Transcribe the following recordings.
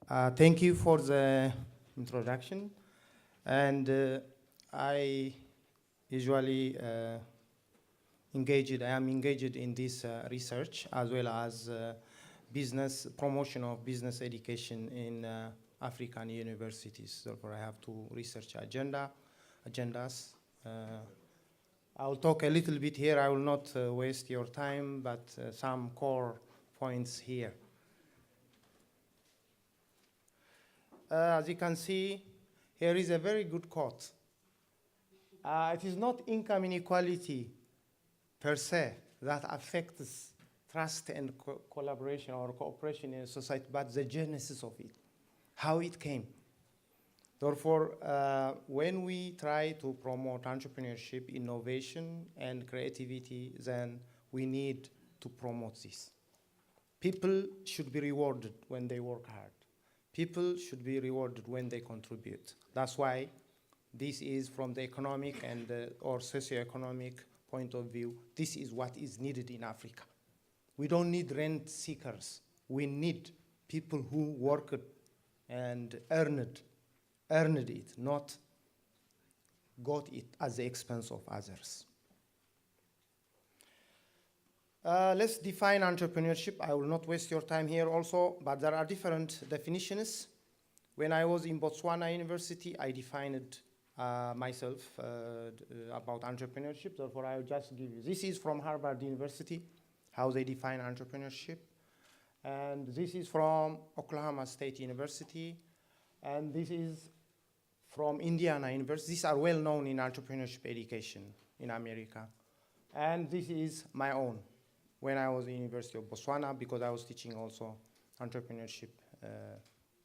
Thank you for the introduction. And I usually I am engaged in this research as well as business promotion of business education in African universities. Therefore, I have two research agendas. I'll talk a little bit here. I will not waste your time, but some core points here. As you can see, here is a very good quote. It is not income inequality per se that affects trust and collaboration or cooperation in society, but the genesis of it, how it came. Therefore, when we try to promote entrepreneurship, innovation, and creativity, then we need to promote this. People should be rewarded when they work hard. People should be rewarded when they contribute. That's why this is from the economic and or socioeconomic point of view, this is what is needed in Africa. We don't need rent seekers. We need people who worked and earned it, not got it at the expense of others. Let's define entrepreneurship. I will not waste your time here also, but there are different definitions. When I was in Botswana University, I defined myself about entrepreneurship. Therefore, I will just give you. This is from Harvard University, how they define entrepreneurship. And this is from Oklahoma State University. And this is from Indiana University. These are well known in entrepreneurship education in America. And this is my own when I was in the University of Botswana, because I was teaching also entrepreneurship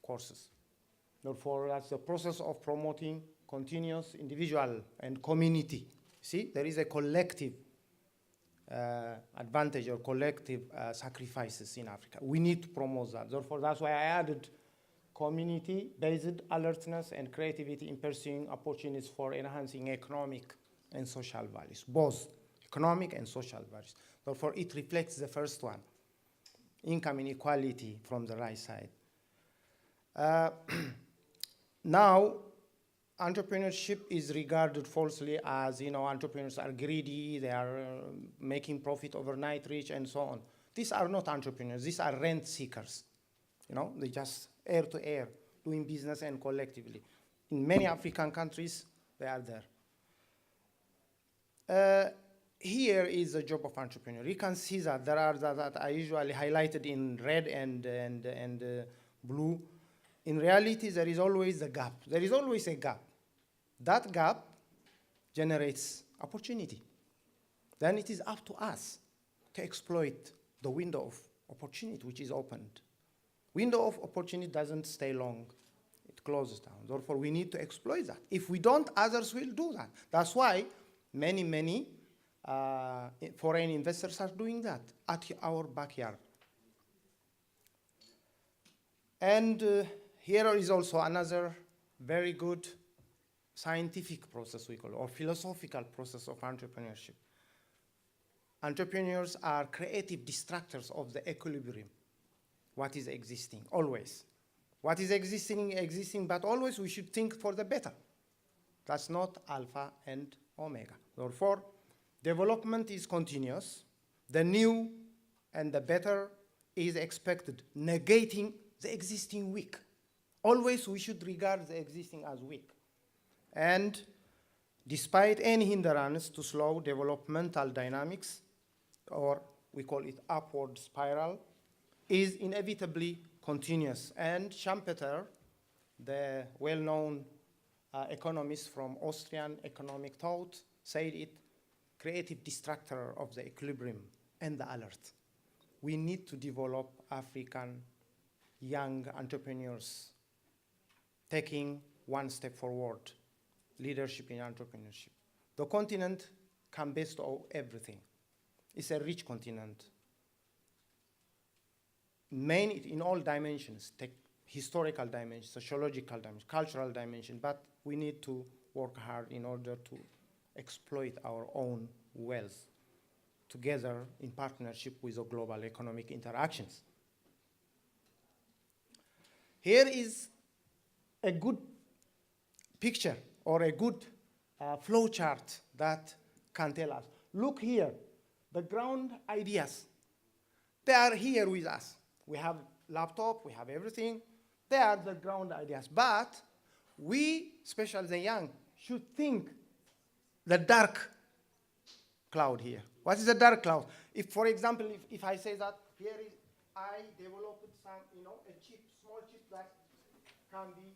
courses. Therefore, that's the process of promoting continuous individual and community. See, there is a collective advantage or collective sacrifices in Africa. We need to promote that. Therefore, that's why I added community-based alertness and creativity in pursuing opportunities for enhancing economic and social values, both economic and social values. Therefore, it reflects the first one, income inequality from the right side. Now, entrepreneurship is regarded falsely as, entrepreneurs are greedy, they are making profit overnight, rich, and so on. These are not entrepreneurs, these are rent seekers. They just air to air, doing business and collectively. In many African countries, they are there. Here is the job of entrepreneur. You can see that there are that I usually highlighted in red and blue. In reality, there is always a gap. There is always a gap. That gap generates opportunity. Then it is up to us to exploit the window of opportunity which is opened. Window of opportunity doesn't stay long. It closes down. Therefore, we need to exploit that. If we don't, others will do that. That's why many foreign investors are doing that at our backyard. And here is also another very good scientific process, we call it, or philosophical process of entrepreneurship. Entrepreneurs are creative distractors of the equilibrium. What is existing, always. What is existing, but always we should think for the better. That's not alpha and omega. Therefore, development is continuous. The new and the better is expected, negating the existing weak. Always we should regard the existing as weak. And despite any hindrance to slow developmental dynamics, or we call it upward spiral, is inevitably continuous. And Schumpeter, the well-known economist from Austrian economic thought, said it, creative distractor of the equilibrium and the alert. We need to develop African young entrepreneurs taking one step forward, leadership in entrepreneurship. The continent can best of everything. It's a rich continent. In all dimensions, historical dimensions, sociological dimensions, cultural dimensions, but we need to work hard in order to exploit our own wealth together in partnership with the global economic interactions. Here is a good picture or a good flow chart that can tell us. Look here, the ground ideas. They are here with us. We have laptop, we have everything. They are the ground ideas. But we, especially the young, should think the dark cloud here. What is the dark cloud? If, for example, if I say that here is, I developed some, a chip, small chip that can be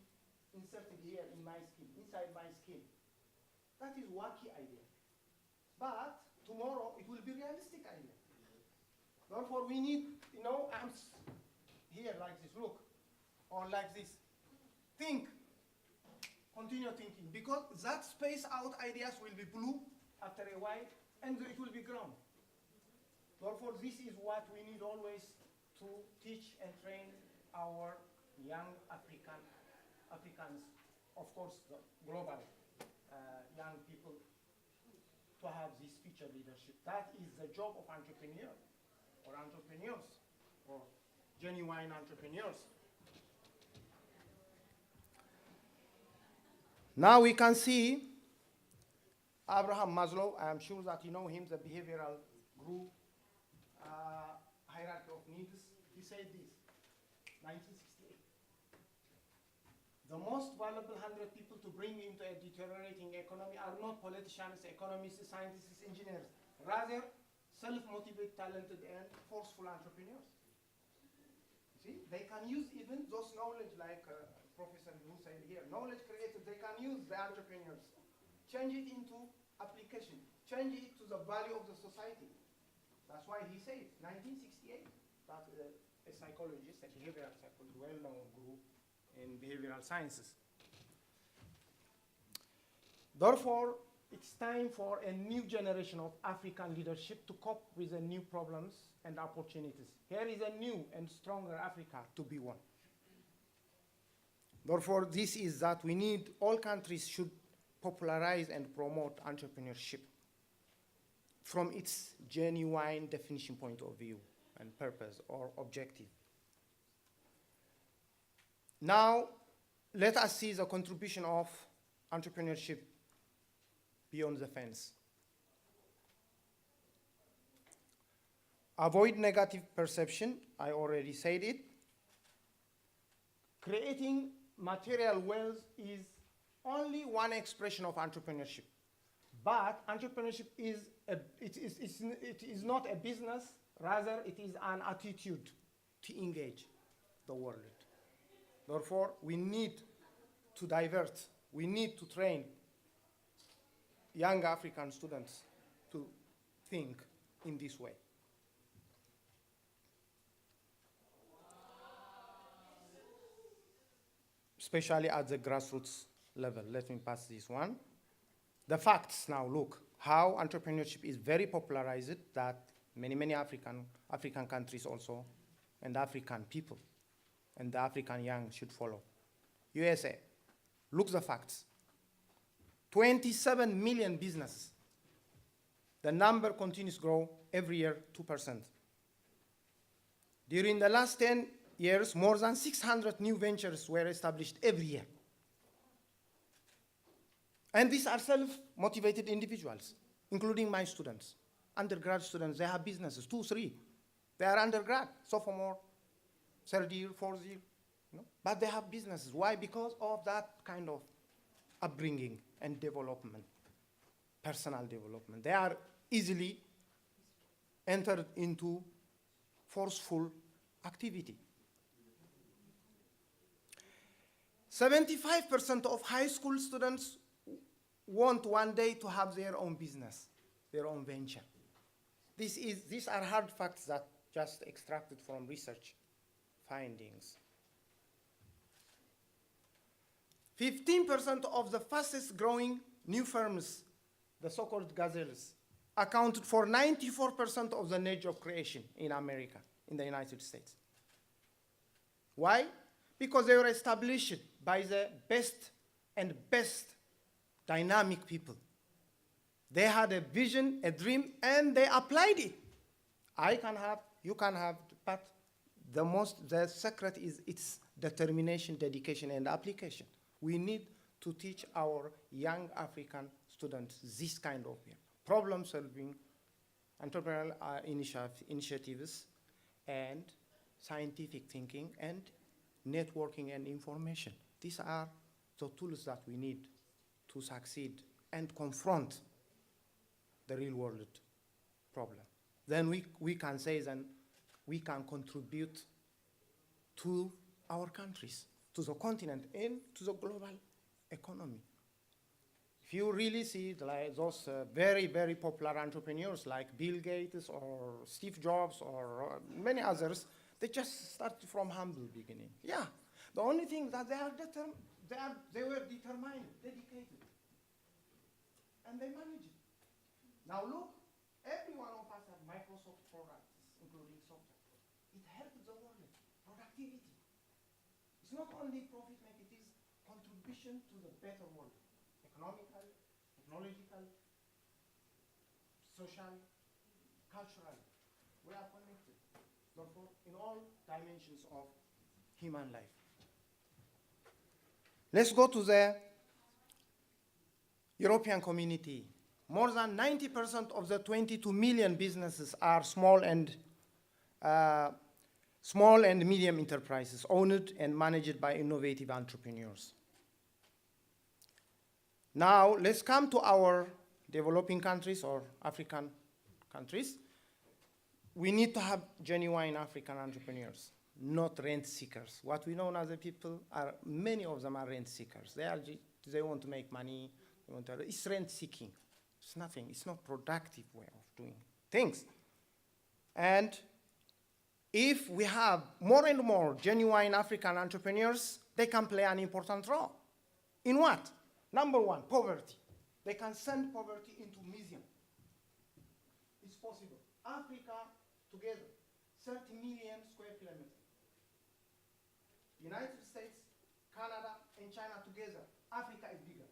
inserted here in my skin, inside my skin. That is wacky idea. But tomorrow it will be realistic idea. Therefore we need, amps here like this, look, or like this. Think, continue thinking, because that space out ideas will be blue after a while, and it will be ground. Therefore, this is what we need always to teach and train our young Africans, of course, global young people, to have this future leadership. That is the job of entrepreneur, or entrepreneurs, or genuine entrepreneurs. Now we can see Abraham Maslow. I am sure that you know him, the behavioral group, hierarchy of needs. He said this, 1968. The most valuable 100 people to bring into a deteriorating economy are not politicians, economists, scientists, engineers. Rather, self-motivated, talented, and forceful entrepreneurs. You see, they can use even those knowledge, like Professor Wu said here, knowledge created, they can use the entrepreneurs, change it into application, change it to the value of the society. That's why he said, 1968, that a psychologist, a behavioral psychologist, well-known group in behavioral sciences. Therefore, it's time for a new generation of African leadership to cope with the new problems and opportunities. Here is a new and stronger Africa to be won. Therefore, this is that we need, all countries should popularize and promote entrepreneurship from its genuine definition point of view and purpose or objective. Now, let us see the contribution of entrepreneurship beyond the fence. Avoid negative perception, I already said it. Creating material wealth is only one expression of entrepreneurship. But entrepreneurship is not a business, rather it is an attitude to engage the world. Therefore, we need to divert, we need to train young African students to think in this way. Especially at the grassroots level. Let me pass this one. The facts now, look, how entrepreneurship is very popularized, that many African countries also, and African people, and the African young should follow. USA, look the facts. 27 million businesses. The number continues to grow every year, 2%. During the last 10 years, more than 600 new ventures were established every year. And these are self-motivated individuals, including my students. Undergrad students, they have businesses, 2, 3. They are undergrad, sophomore, third year, fourth year. But they have businesses. Why? Because of that kind of upbringing and development, personal development. They are easily entered into forceful activity. 75% of high school students want one day to have their own business, their own venture. These are hard facts that just extracted from research findings. 15% of the fastest growing new firms, the so-called gazelles, accounted for 94% of the net job creation in America, in the United States. Why? Because they were established by the best dynamic people. They had a vision, a dream, and they applied it. I can have, you can have, but the secret is its determination, dedication, and application. We need to teach our young African students this kind of problem solving, entrepreneurial initiatives, and scientific thinking, and networking and information. These are the tools that we need to succeed and confront the real world problem. Then we can say then we can contribute to our countries, to the continent, and to the global economy. If you really see those very, very popular entrepreneurs like Bill Gates or Steve Jobs or many others, they just started from humble beginning. Yeah, the only thing that they were determined, dedicated, and they managed it. Now look, every one of us have Microsoft products, including software. It helps the world, productivity. It's not only profit making, it is contribution to the better world. Economical, technological, social, cultural. We are connected, therefore, in all dimensions of human life. Let's go to the European community. More than 90% of the 22 million businesses are small and medium enterprises, owned and managed by innovative entrepreneurs. Now, let's come to our developing countries or African countries. We need to have genuine African entrepreneurs, not rent seekers. What we know as the people are, many of them are rent seekers. They want to make money. It's rent seeking. It's nothing. It's not productive way of doing things. And if we have more and more genuine African entrepreneurs, they can play an important role. In what? Number one, poverty. They can send poverty into museum. It's possible. Africa together, 30 million square kilometers. United States, Canada, and China together, Africa is bigger.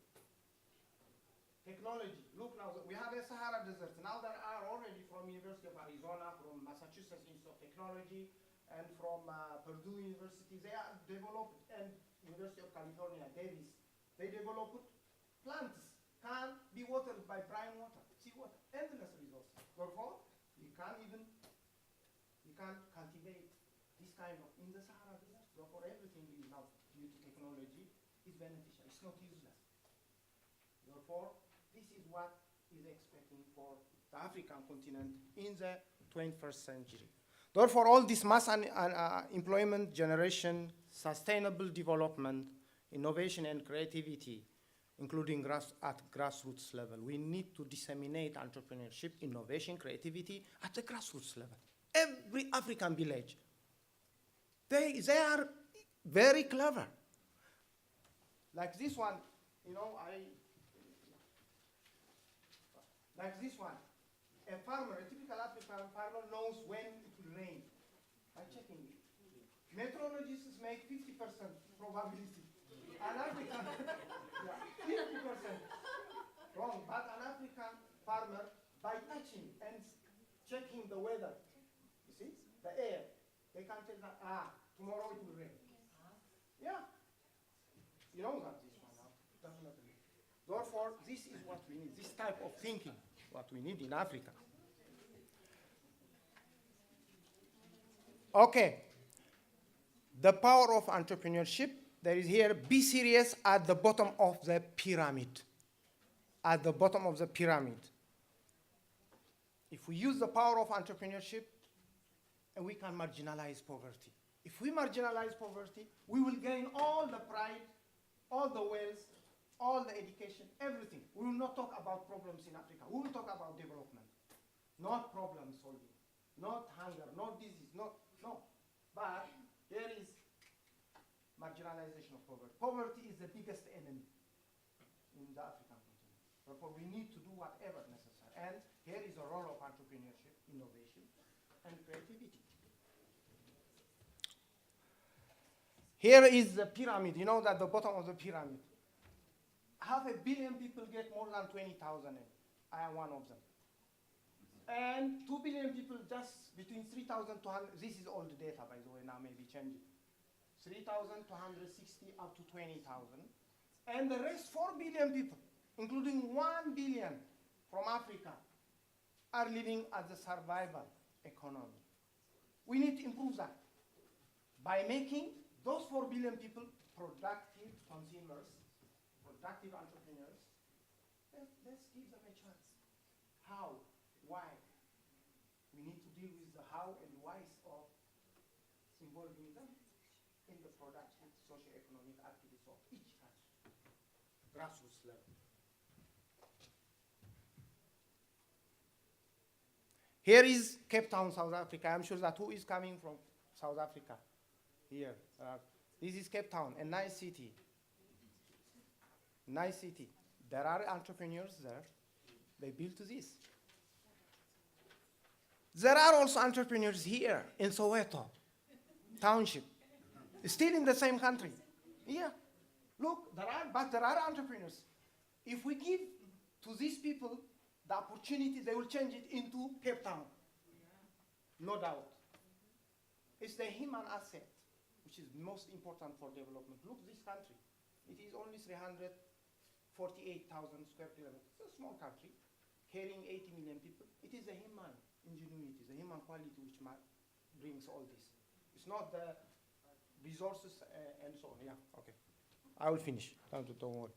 Technology, look now, we have a Sahara Desert. Now there are already from University of Arizona, from Massachusetts Institute of Technology, and from Purdue University, they are developed, and University of California, Davis, they developed plants can be watered by brine water, seawater, endless resources. Therefore, we can cultivate this kind of in the Sahara Desert. Therefore, everything is now due to technology is beneficial. It's not useless. Therefore, this is what is expecting for the African continent in the 21st century. Therefore, all this mass employment generation, sustainable development, innovation and creativity, including at grassroots level. We need to disseminate entrepreneurship, innovation, creativity at the grassroots level. Every African village, they are very clever. Like this one, like this one. A farmer, a typical African farmer knows when it will rain by checking it. Meteorologists make 50% probability. An African, 50% wrong, but an African farmer, by touching and checking the weather, you see, the air, they can tell that, tomorrow it will rain. Yeah. You know that this one now, definitely. Therefore, this is what we need, this type of thinking, what we need in Africa. Okay. The power of entrepreneurship, there is here, be serious at the bottom of the pyramid. At the bottom of the pyramid. If we use the power of entrepreneurship, and we can marginalize poverty. If we marginalize poverty, we will gain all the pride, all the wealth, all the education, everything. We will not talk about problems in Africa. We will talk about development, not problem solving, not hunger, not disease, no. But there is marginalization of poverty. Poverty is the biggest enemy in the African continent. Therefore, we need to do whatever necessary. And here is the role of entrepreneurship, innovation, and creativity. Here is the pyramid. You know that the bottom of the pyramid. 500 million people get more than 20,000. I am one of them. And 2 billion people just between 3,000 to 100. This is old data, by the way, now maybe changing. 3,260 up to 20,000. And the rest, 4 billion people, including 1 billion from Africa, are living as a survival economy. We need to improve that by making those 4 billion people productive consumers, productive entrepreneurs. Let's give them a chance. How? Why? We need to deal with the how and whys of involving them in the productive socio-economic activities of each country, grassroots level. Here is Cape Town, South Africa. I'm sure that who is coming from South Africa here. This is Cape Town, a nice city. Nice city. There are entrepreneurs there. They built this. There are also entrepreneurs here in Soweto Township, still in the same country. Yeah. Look, there are entrepreneurs. If we give to these people the opportunity, they will change it into Cape Town. No doubt. It's the human asset, which is most important for development. Look, this country, it is only 348,000 square kilometers. It's a small country, carrying 80 million people. It is the human ingenuity, the human quality which brings all this. It's not the resources and so on. Yeah, okay. I will finish. Don't worry.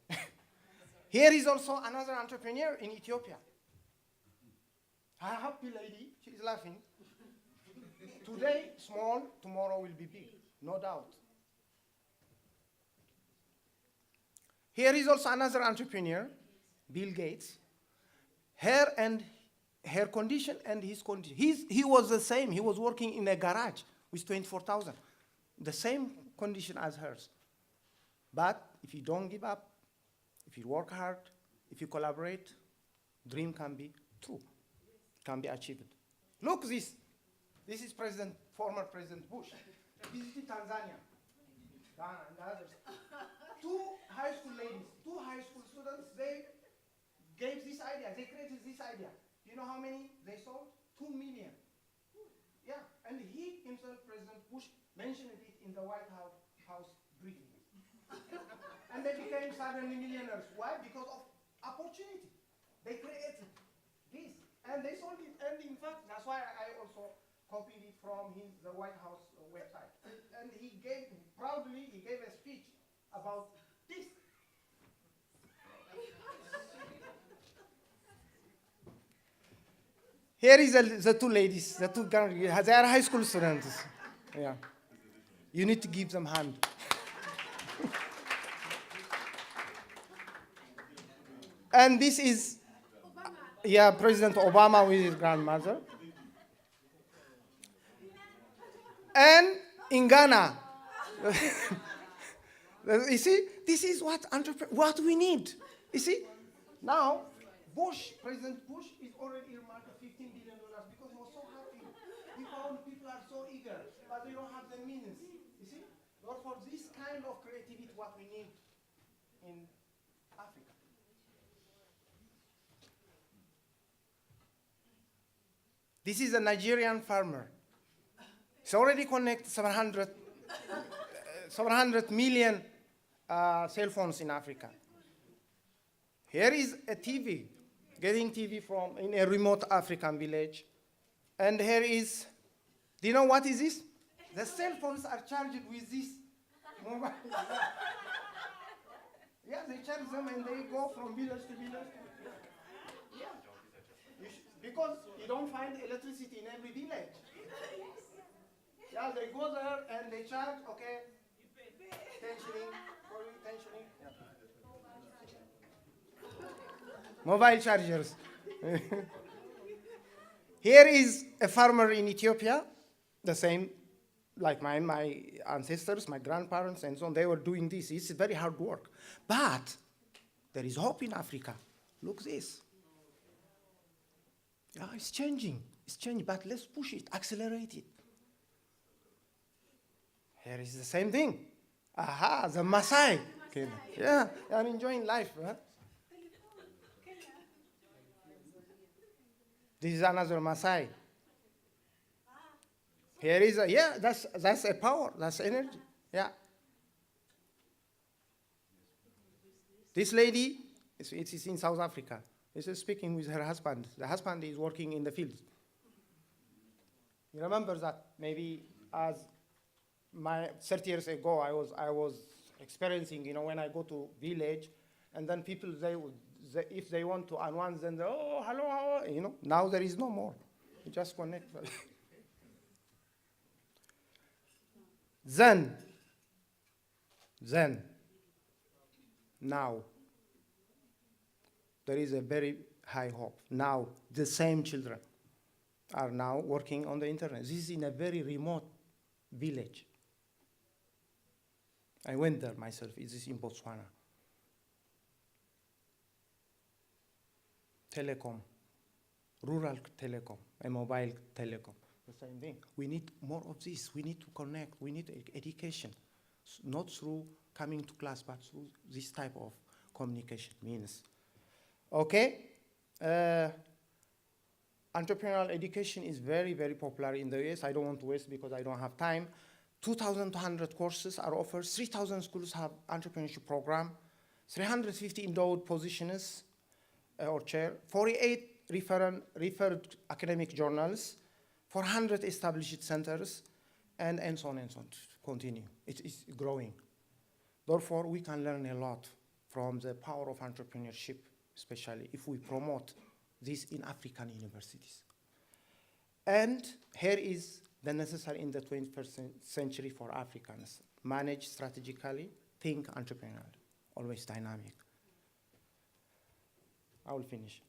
Here is also another entrepreneur in Ethiopia. A happy lady, she is laughing. Today, small, tomorrow will be big, no doubt. Here is also another entrepreneur, Bill Gates. Her condition and his condition. He was the same. He was working in a garage with 24,000. The same condition as hers. But if you don't give up, if you work hard, if you collaborate, dream can be true, can be achieved. Look this. This is former President Bush. Visited Tanzania, Ghana, and others. Two high school ladies, 2 high school students, they gave this idea, they created this idea. You know how many they sold? 2 million. Yeah, and he himself, President Bush, mentioned it in the White House briefing. And they became suddenly millionaires. Why? Because of opportunity. They created this, and they sold it. And in fact, that's why I also copied it from the White House website. And he proudly gave a speech about this. Here is the 2 ladies, the 2 girls. They are high school students. Yeah. You need to give them hand. And this is, President Obama with his grandmother. And in Ghana, you see, this is what we need. You see, now, President Bush is already earmarked $15 billion because he was so happy. He found people are so eager, but they don't have the means. You see, therefore, this kind of creativity, what we need in Africa. This is a Nigerian farmer. He's already connected 700 million cell phones in Africa. Here is a TV, getting TV in a remote African village. And here is, do you know what is this? The cell phones are charged with this mobile. Yeah, they charge them and they go from village to village. Yeah. Because you don't find electricity in every village. Yeah, they go there and they charge, okay, 10 shilling, 10 shilling. Yeah. Mobile chargers. Here is a farmer in Ethiopia, the same like my ancestors, my grandparents and so on. They were doing this. It's very hard work. But there is hope in Africa. Look this. Yeah, it's changing, but let's push it, accelerate it. Here is the same thing. Aha, the Maasai. Okay. Yeah, I'm enjoying life. Huh? This is another Maasai. Here is that's a power, that's energy. Yeah. This lady, it is in South Africa. Is speaking with her husband. The husband is working in the field. You remember that maybe as my 30 years ago, I was experiencing, when I go to village, and then people, if they want to unwind, then oh, hello, how are. Now there is no more. You just connect. Then, now, there is a very high hope. Now, the same children are now working on the internet. This is in a very remote village. I went there myself. It is in Botswana. Telecom, rural telecom, and mobile telecom, the same thing. We need more of this. We need to connect. We need education, not through coming to class, but through this type of communication means. Okay. Entrepreneurial education is very, very popular in the US. I don't want to waste because I don't have time. 2,200 courses are offered. 3,000 schools have entrepreneurship program. 350 endowed positions or chair. 48 referred academic journals. 400 established centers, and so on and so on. Continue. It is growing. Therefore, we can learn a lot from the power of entrepreneurship, especially if we promote this in African universities. And here is the necessary in the 21st century for Africans. Manage strategically, think entrepreneurially, always dynamic. I will finish.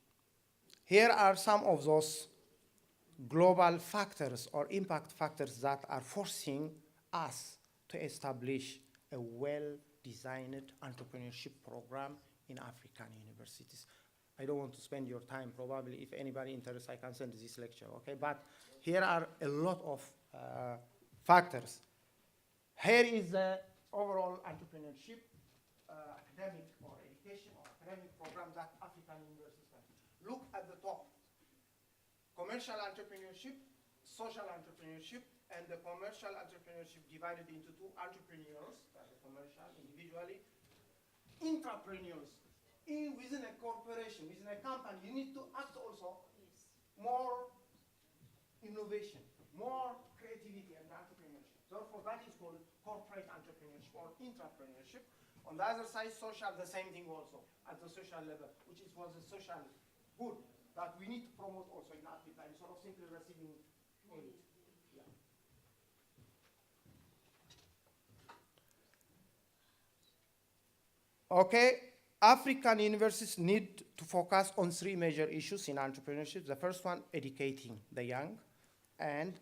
Here are some of those global factors or impact factors that are forcing us to establish a well-designed entrepreneurship program in African universities. I don't want to spend your time. Probably, if anybody interested, I can send this lecture, okay? But here are a lot of factors. Here is the overall entrepreneurship, academic or education or academic program that African universities have. Look at the top. Commercial entrepreneurship, social entrepreneurship, and the commercial entrepreneurship divided into two: entrepreneurs, the commercial, individually, intrapreneurs. Within a corporation, within a company, you need to act also more innovation, more creativity and entrepreneurship. Therefore, that is called corporate entrepreneurship or intrapreneurship. On the other side, social, the same thing also at the social level, which was a social good that we need to promote also in Africa instead of simply receiving aid. Yeah. Okay. African universities need to focus on three major issues in entrepreneurship. The first one, educating the young and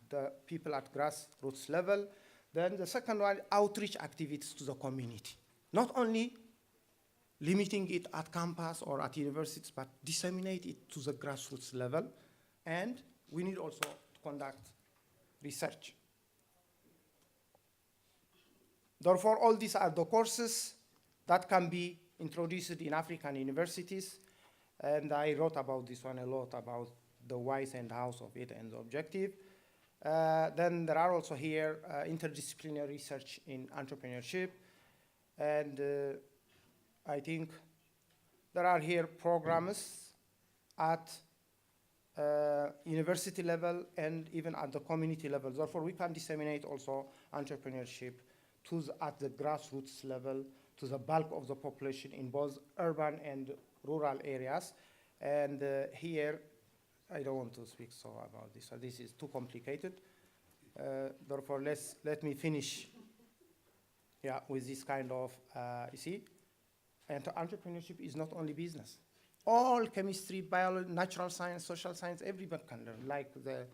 the people at grassroots level. Then the second one, outreach activities to the community. Not only limiting it at campus or at universities, but disseminate it to the grassroots level. And we need also to conduct research. Therefore, all these are the courses that can be introduced in African universities, and I wrote about this one a lot, about the whys and hows of it and the objective. Then there are also here interdisciplinary research in entrepreneurship, and I think there are here programs at university level and even at the community level. Therefore, we can disseminate also entrepreneurship at the grassroots level, to the bulk of the population in both urban and rural areas. And here, I don't want to speak so about this. This is too complicated. Therefore, let me finish with this kind of, you see, and entrepreneurship is not only business. All chemistry, biology, natural science, social science, everyone can learn. Like the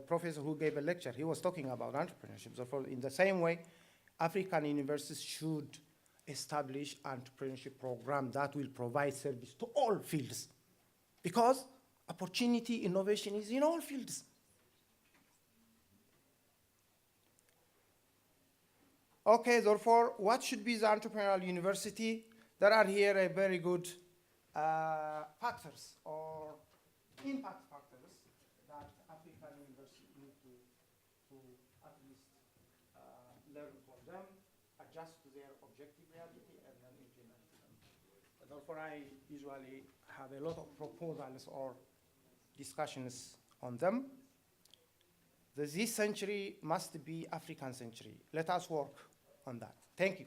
professor who gave a lecture, he was talking about entrepreneurship. Therefore, in the same way, African universities should establish entrepreneurship program that will provide service to all fields, because opportunity, innovation is in all fields. Okay, therefore, what should be the entrepreneurial university? There are here a very good factors or impact factors that African universities need to at least them, adjust to their objective reality, and then implement them. Therefore, I usually have a lot of proposals or discussions on them. This century must be African century. Let us work on that. Thank you.